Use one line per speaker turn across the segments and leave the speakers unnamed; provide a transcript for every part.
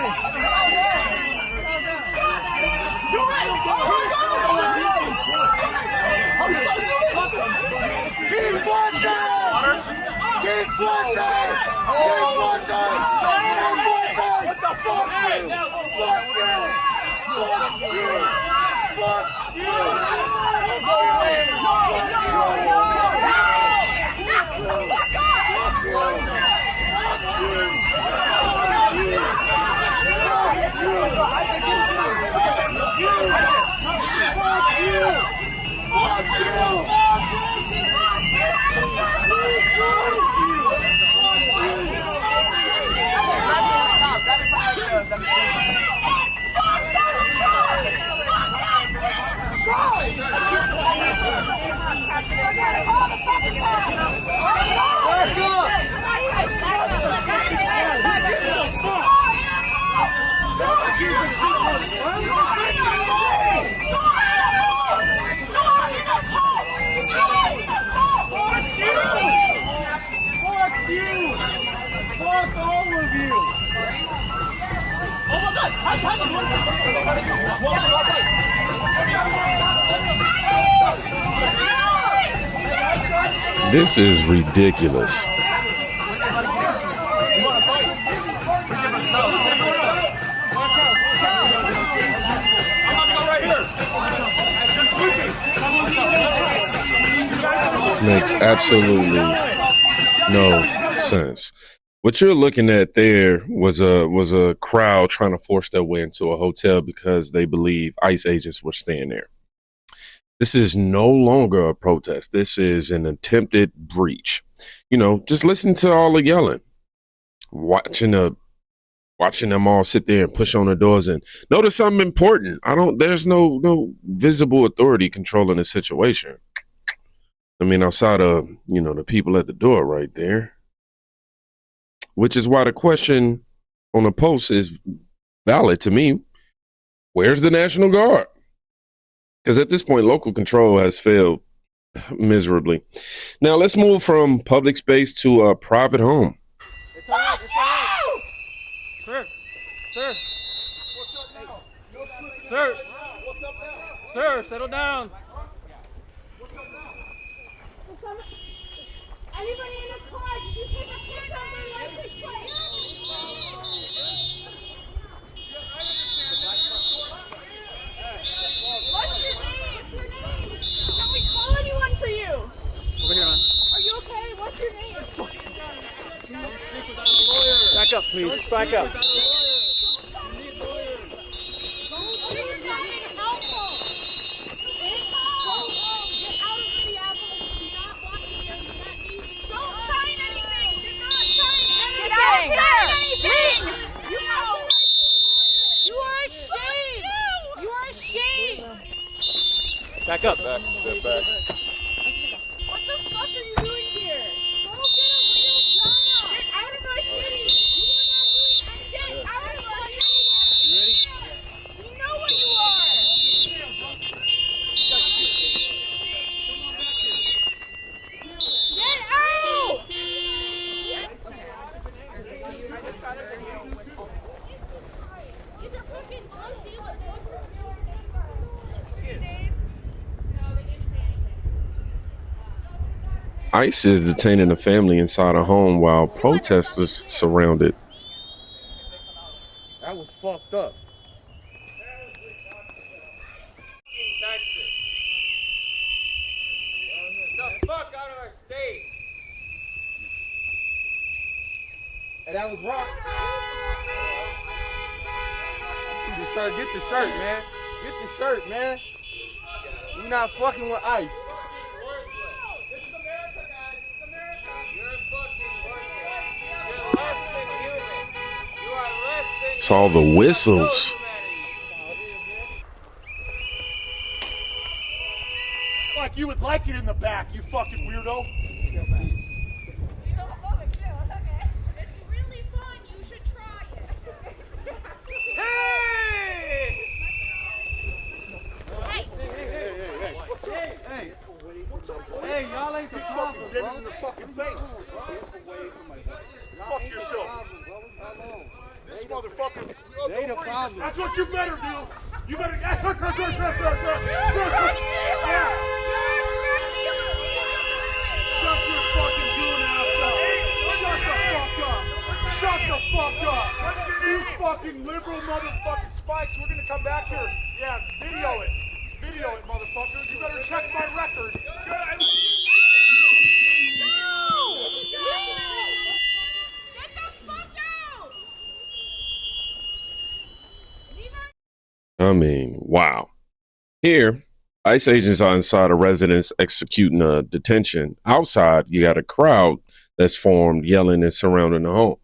What the fuck?
This is ridiculous. This makes absolutely no sense. What you're looking at there was a crowd trying to force their way into a hotel because they believe ICE agents were staying there. This is no longer a protest. This is an attempted breach. You know, just listen to all the yelling, watching them all sit there and push on the doors. And notice something important. There's no visible authority controlling the situation. I mean, outside of, the people at the door right there, which is why the question on the post is valid to me. Where's the National Guard? Because at this point, local control has failed miserably. Now, let's move from public space to a private home.
It's all right. It's all right. Sir. What's up now? Sir. What's up now? Sir, settle down. What's up now?
Anybody in the car, did you take a picture of their license plate? What's your name? Can we call anyone for you?
Over here, man.
Are you okay? What's your name?
Back up, please. Back up.
Please something helpful. Get out of Minneapolis. We do not want you here. We do not need you. Don't sign anything. Do not sign anything. Don't sign anything. You are ashamed. You are ashamed.
Back up.
Back, step back.
What the fuck are you doing here? Go get a real job. Get out of our city. You are not doing anything. Get out of our city.
You ready?
We know what you are. Get out. These are fucking drug dealers.
ICE is detaining a family inside a home while protesters surrounded.
That was fucked up.
The fuck out of our state.
And that was wrong. Get the shirt, man. Get the shirt, man. You're not fucking with ICE.
This is America, guys. This is America. You're fucking worthless. You're less than human. You are less than
It's all the whistles.
Like you would like it in the back, you fucking weirdo.
He's homophobic too. Okay. It's really fun. You should try it.
Hey!
Hey, y'all ain't the problem,
Get it in the fucking face. Fuck yourself. This motherfucker.
they the problem.
That's what you better do. You better. Shut your fucking goon ass up. Shut the fuck up. You fucking liberal motherfucking spikes. We're gonna come back here. Yeah, video it. Video it, motherfuckers. You better check my record.
Get the fuck out!
I mean, wow. Here, ICE agents are inside a residence executing a detention. Outside, you got a crowd that's formed, yelling and surrounding the home.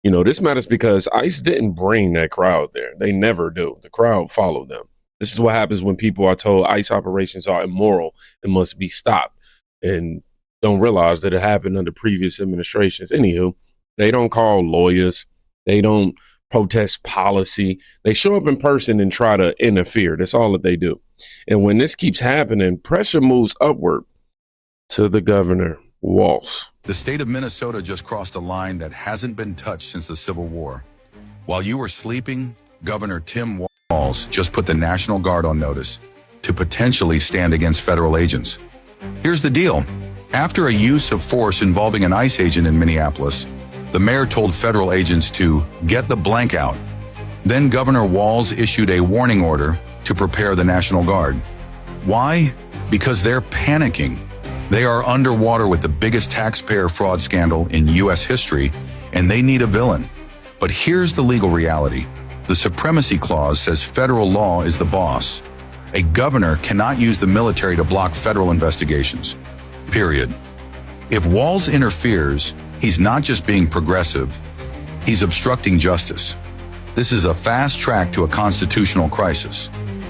You know, this matters because ICE didn't bring that crowd there. They never do. The crowd followed them. This is what happens when people are told ICE operations are immoral and must be stopped and don't realize that it happened under previous administrations. Anywho, they don't call lawyers. They don't protest policy. They show up in person and try to interfere. That's all that they do. And when this keeps happening, pressure moves upward to the governor, Walz.
The state of Minnesota just crossed a line that hasn't been touched since the Civil War. While you were sleeping, Governor Tim Walz just put the National Guard on notice to potentially stand against federal agents. Here's the deal. After a use of force involving an ICE agent in Minneapolis, the mayor told federal agents to get the blank out. Then Governor Walz issued a warning order to prepare the National Guard. Why? Because they're panicking. They are underwater with the biggest taxpayer fraud scandal in U.S. history, and they need a villain. But here's the legal reality. The Supremacy Clause says federal law is the boss. A governor cannot use the military to block federal investigations. Period. If Walz interferes, he's not just being progressive, he's obstructing justice. This is a fast track to a constitutional crisis.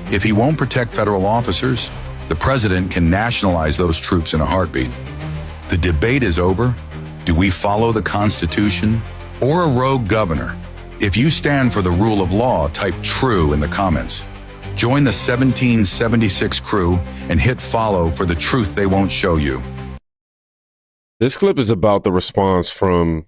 If he won't protect federal officers, the president can nationalize those troops in a heartbeat. The debate is over. Do we follow the Constitution or a rogue governor? If you stand for the rule of law, type true in the comments. Join the 1776 crew and hit follow for the truth they won't show you.
This clip is about the response from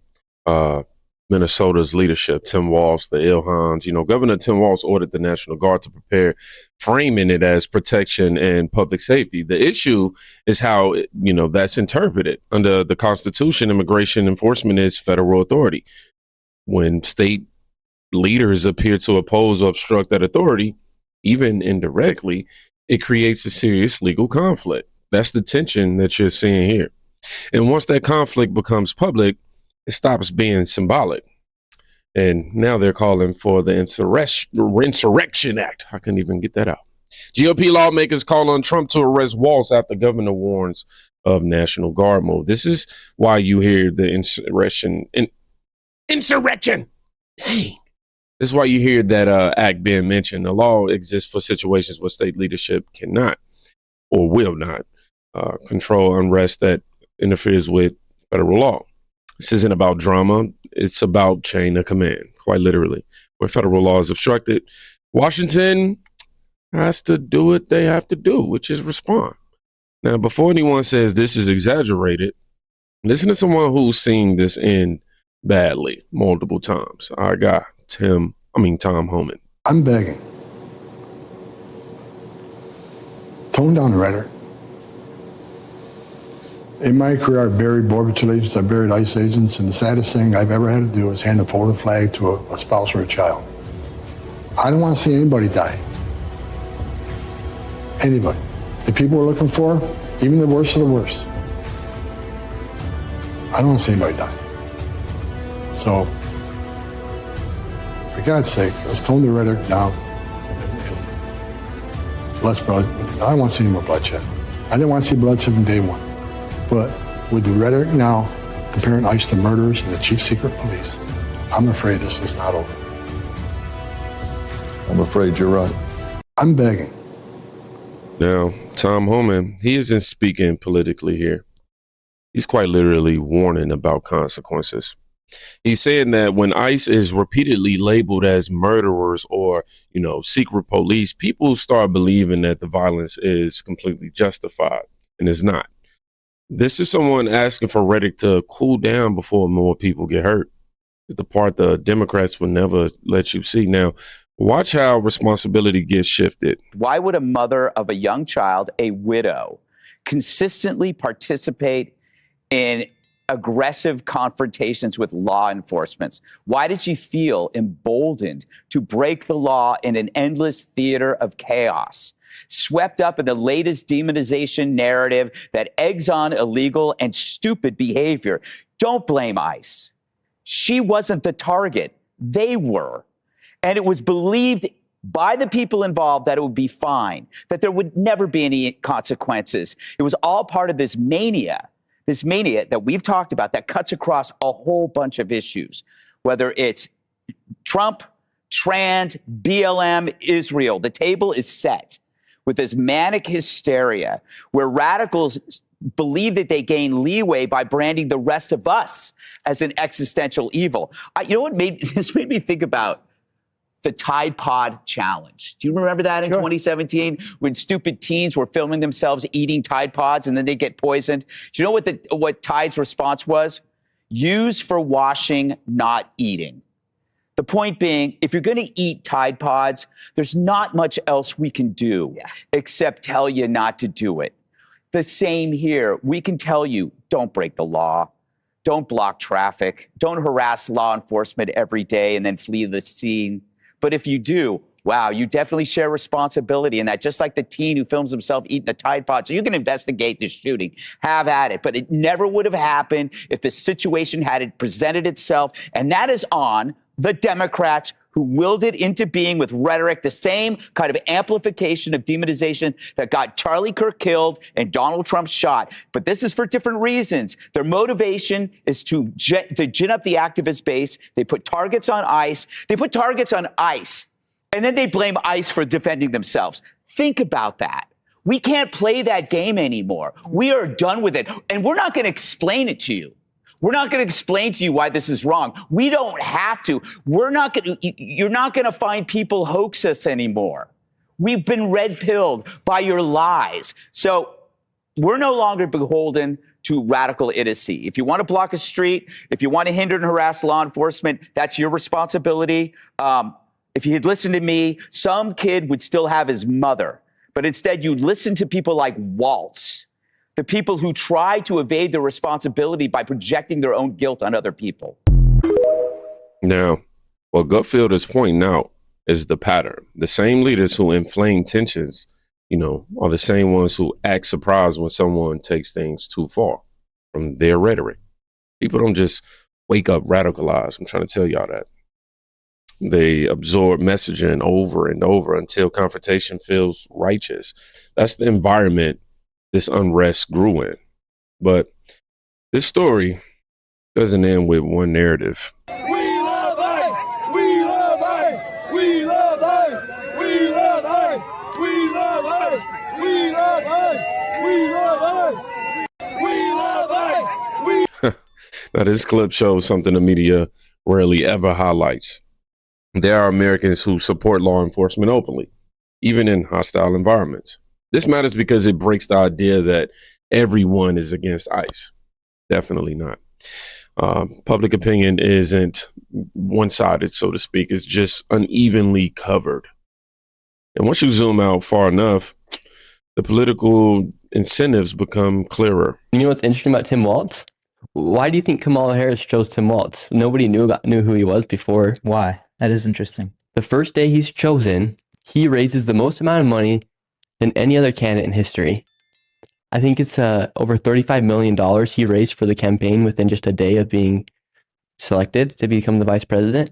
Minnesota's leadership, Tim Walz, the Ilhans. You know, Governor Tim Walz ordered the National Guard to prepare, framing it as protection and public safety. The issue is how, you know, that's interpreted. Under the Constitution, immigration enforcement is federal authority. When state leaders appear to oppose or obstruct that authority, even indirectly, it creates a serious legal conflict. That's the tension that you're seeing here. And once that conflict becomes public, it stops being symbolic. And now they're calling for the Insurrection Act. I couldn't even get that out. GOP lawmakers call on Trump to arrest Walz after governor warns of National Guard move. This is why you hear the insurrection. Dang. This is why you hear that act being mentioned. The law exists for situations where state leadership cannot or will not control unrest that interferes with federal law. This isn't about drama. It's about chain of command, quite literally. Where federal law is obstructed, Washington has to do what they have to do, which is respond. Now, before anyone says this is exaggerated, listen to someone who's seen this end badly multiple times. Our guy, Tom Homan.
I'm begging. Tone down the rhetoric. In my career, I've buried Border Patrol agents, I've buried ICE agents, and the saddest thing I've ever had to do is hand a folded flag to a spouse or a child. I don't want to see anybody die. Anybody. The people we're looking for, even the worst of the worst. I don't want to see anybody die. So, for God's sake, let's tone the rhetoric down. Less blood. I don't want to see any more bloodshed. I didn't want to see bloodshed from day one. But with the rhetoric now, comparing ICE to murderers and the chief secret police, I'm afraid this is not over.
I'm afraid you're right.
I'm begging.
Now, Tom Homan, he isn't speaking politically here. He's quite literally warning about consequences. He's saying that when ICE is repeatedly labeled as murderers or, secret police, people start believing that the violence is completely justified, and it's not. This is someone asking for rhetoric to cool down before more people get hurt. is the part the Democrats will never let you see. Now, watch how responsibility gets shifted.
Why would a mother of a young child, a widow, consistently participate in aggressive confrontations with law enforcement? Why did she feel emboldened to break the law in an endless theater of chaos? Swept up in the latest demonization narrative that eggs on illegal and stupid behavior. Don't blame ICE. She wasn't the target. They were. And it was believed by the people involved that it would be fine, that there would never be any consequences. It was all part of this mania that we've talked about that cuts across a whole bunch of issues, whether it's Trump, trans, BLM, Israel. The table is set with this manic hysteria where radicals believe that they gain leeway by branding the rest of us as an existential evil. You know what this made me think about? The Tide Pod Challenge. Do you remember that in 2017 when stupid teens were filming themselves eating Tide Pods and then they get poisoned? Do you know what Tide's response was? Use for washing, not eating. The point being, if you're going to eat Tide Pods, there's not much else we can do except tell you not to do it. The same here. We can tell you, don't break the law. Don't block traffic. Don't harass law enforcement every day and then flee the scene. But if you do, wow, you definitely share responsibility in that, just like the teen who films himself eating a Tide Pod. So you can investigate this shooting, have at it. But it never would have happened if the situation had presented itself. And that is on the Democrats who willed it into being with rhetoric, the same kind of amplification of demonization that got Charlie Kirk killed and Donald Trump shot. But this is for different reasons. Their motivation is to gin up the activist base. They put targets on ICE. And then they blame ICE for defending themselves. Think about that. We can't play that game anymore. We are done with it. And we're not going to explain it to you. We're not going to explain to you why this is wrong. We don't have to. You're not going to find people hoax us anymore. We've been red-pilled by your lies. So we're no longer beholden to radical idiocy. If you want to block a street, if you want to hinder and harass law enforcement, that's your responsibility. If you had listened to me, some kid would still have his mother. But instead, you listen to people like Waltz, the people who try to evade their responsibility by projecting their own guilt on other people.
Now, what Gutfield is pointing out is the pattern. The same leaders who inflame tensions, are the same ones who act surprised when someone takes things too far from their rhetoric. People don't just wake up radicalized. I'm trying to tell y'all that. They absorb messaging over and over until confrontation feels righteous. That's the environment this unrest grew in. But this story doesn't end with one narrative.
We love ICE! We love ICE! We love ICE! We love ICE! We love ICE! We love ICE! We love ICE! We love ICE!
Now, this clip shows something the media rarely ever highlights. There are Americans who support law enforcement openly, even in hostile environments. This matters because it breaks the idea that everyone is against ICE. Definitely not. Public opinion isn't one-sided, so to speak. It's just unevenly covered. And once you zoom out far enough, the political incentives become clearer.
You know what's interesting about Tim Walz? Why do you think Kamala Harris chose Tim Walz? Nobody knew who he was before.
Why? That is interesting.
The first day he's chosen, he raises the most amount of money than any other candidate in history. I think it's over $35 million he raised for the campaign within just a day of being selected to become the vice president.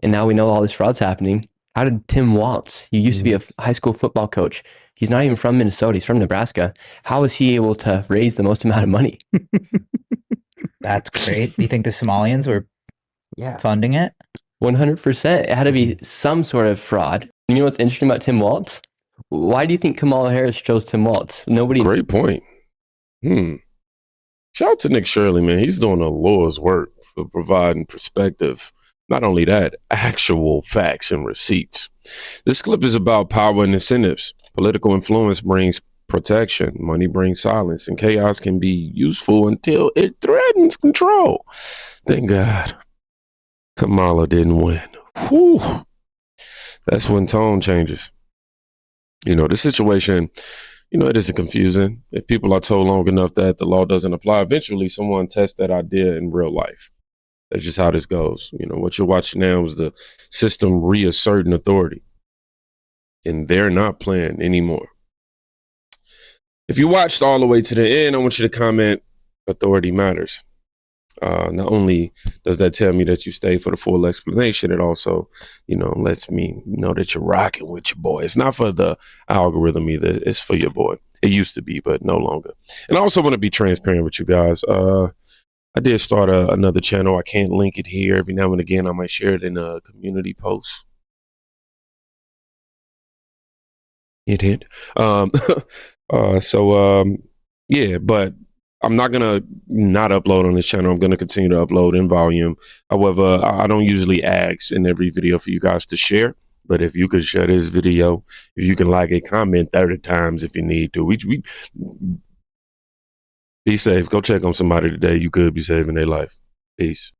And now we know all this fraud's happening. How did Tim Walz, he used to be a high school football coach. He's not even from Minnesota. He's from Nebraska. How is he able to raise the most amount of money?
That's great. Do you think the Somalians were funding it?
100%. It had to be some sort of fraud. You know what's interesting about Tim Walz? Why do you think Kamala Harris chose Tim Walz?
Great point. Shout out to Nick Shirley, man. He's doing a Lord's work for providing perspective. Not only that, actual facts and receipts. This clip is about power and incentives. Political influence brings protection. Money brings silence. And chaos can be useful until it threatens control. Thank God. Kamala didn't win. Whew. That's when tone changes. You know, the situation, you know, it isn't confusing. If people are told long enough that the law doesn't apply, eventually someone tests that idea in real life. That's just how this goes. You know, what you're watching now is the system reasserting authority. And they're not playing anymore. If you watched all the way to the end, I want you to comment, authority matters. Not only does that tell me that you stay for the full explanation, it also, you know, lets me know that you're rocking with your boy. It's not for the algorithm either. It's for your boy. It used to be, but no longer. And I also want to be transparent with you guys. I did start another channel. I can't link it here. Every now and again, I might share it in a community post. It hit. Yeah, but I'm not going to not upload on this channel. I'm going to continue to upload in volume. However, I don't usually ask in every video for you guys to share. But if you could share this video, if you can like it, comment 30 times if you need to. We be safe. Go check on somebody today. You could be saving their life. Peace.